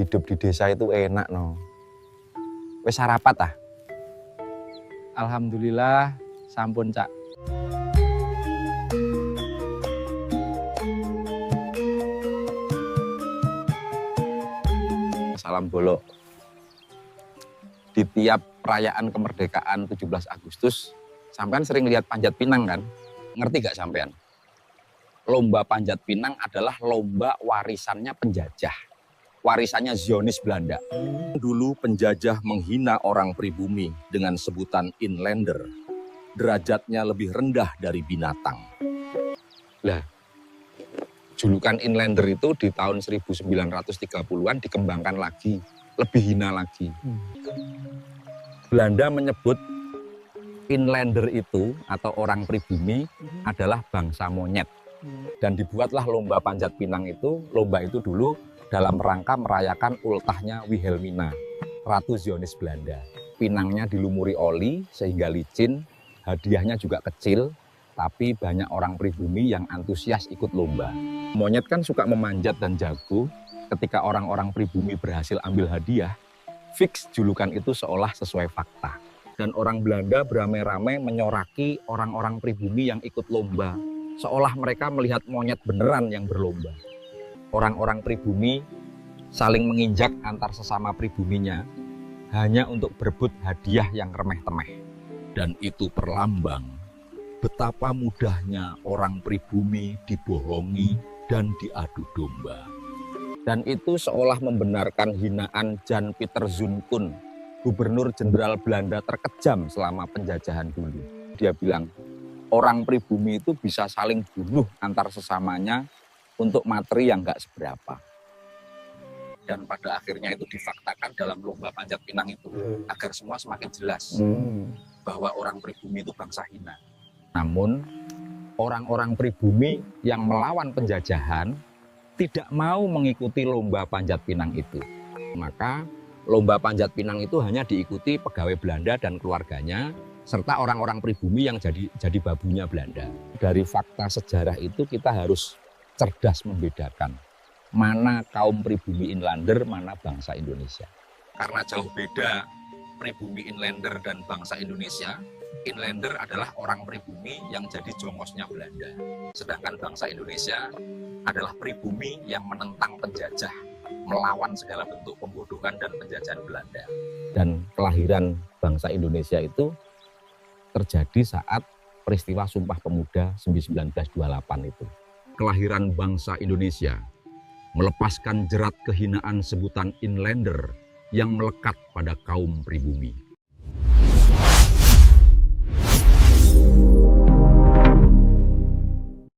hidup di desa itu enak no. Wes sarapat ah? Alhamdulillah sampun Cak. Salam bolok. Di tiap perayaan kemerdekaan 17 Agustus, sampean sering lihat panjat pinang kan? Ngerti gak sampean? Lomba panjat pinang adalah lomba warisannya penjajah. Warisannya Zionis Belanda. Dulu penjajah menghina orang pribumi dengan sebutan inlander. Derajatnya lebih rendah dari binatang. Lah, julukan inlander itu di tahun 1930-an dikembangkan lagi, lebih hina lagi. Belanda menyebut inlander itu atau orang pribumi adalah bangsa monyet. Dan dibuatlah lomba panjat pinang itu, lomba itu dulu dalam rangka merayakan ultahnya Wilhelmina, Ratu Zionis Belanda. Pinangnya dilumuri oli sehingga licin, hadiahnya juga kecil, tapi banyak orang pribumi yang antusias ikut lomba. Monyet kan suka memanjat dan jago, ketika orang-orang pribumi berhasil ambil hadiah, fix julukan itu seolah sesuai fakta. Dan orang Belanda beramai-ramai menyoraki orang-orang pribumi yang ikut lomba, seolah mereka melihat monyet beneran yang berlomba. Orang-orang pribumi saling menginjak antar sesama pribuminya hanya untuk berebut hadiah yang remeh-temeh. Dan itu perlambang betapa mudahnya orang pribumi dibohongi dan diadu domba. Dan itu seolah membenarkan hinaan Jan Pieter Zoon-Koen, gubernur jenderal Belanda terkejam selama penjajahan dulu. Dia bilang, orang pribumi itu bisa saling bunuh antar sesamanya untuk materi yang nggak seberapa. Dan pada akhirnya itu difaktakan dalam lomba panjat pinang itu, agar semua semakin jelas bahwa orang pribumi itu bangsa hina. Namun, orang-orang pribumi yang melawan penjajahan tidak mau mengikuti lomba panjat pinang itu. Maka, lomba panjat pinang itu hanya diikuti pegawai Belanda dan keluarganya, serta orang-orang pribumi yang jadi babunya Belanda. Dari fakta sejarah itu kita harus cerdas membedakan mana kaum pribumi inlander, mana bangsa Indonesia. Karena jauh beda pribumi inlander dan bangsa Indonesia, inlander adalah orang pribumi yang jadi jongosnya Belanda. Sedangkan bangsa Indonesia adalah pribumi yang menentang penjajah, melawan segala bentuk pembodohan dan penjajahan Belanda. Dan kelahiran bangsa Indonesia itu terjadi saat peristiwa Sumpah Pemuda 1928 itu. Kelahiran bangsa Indonesia melepaskan jerat kehinaan sebutan inlander yang melekat pada kaum pribumi.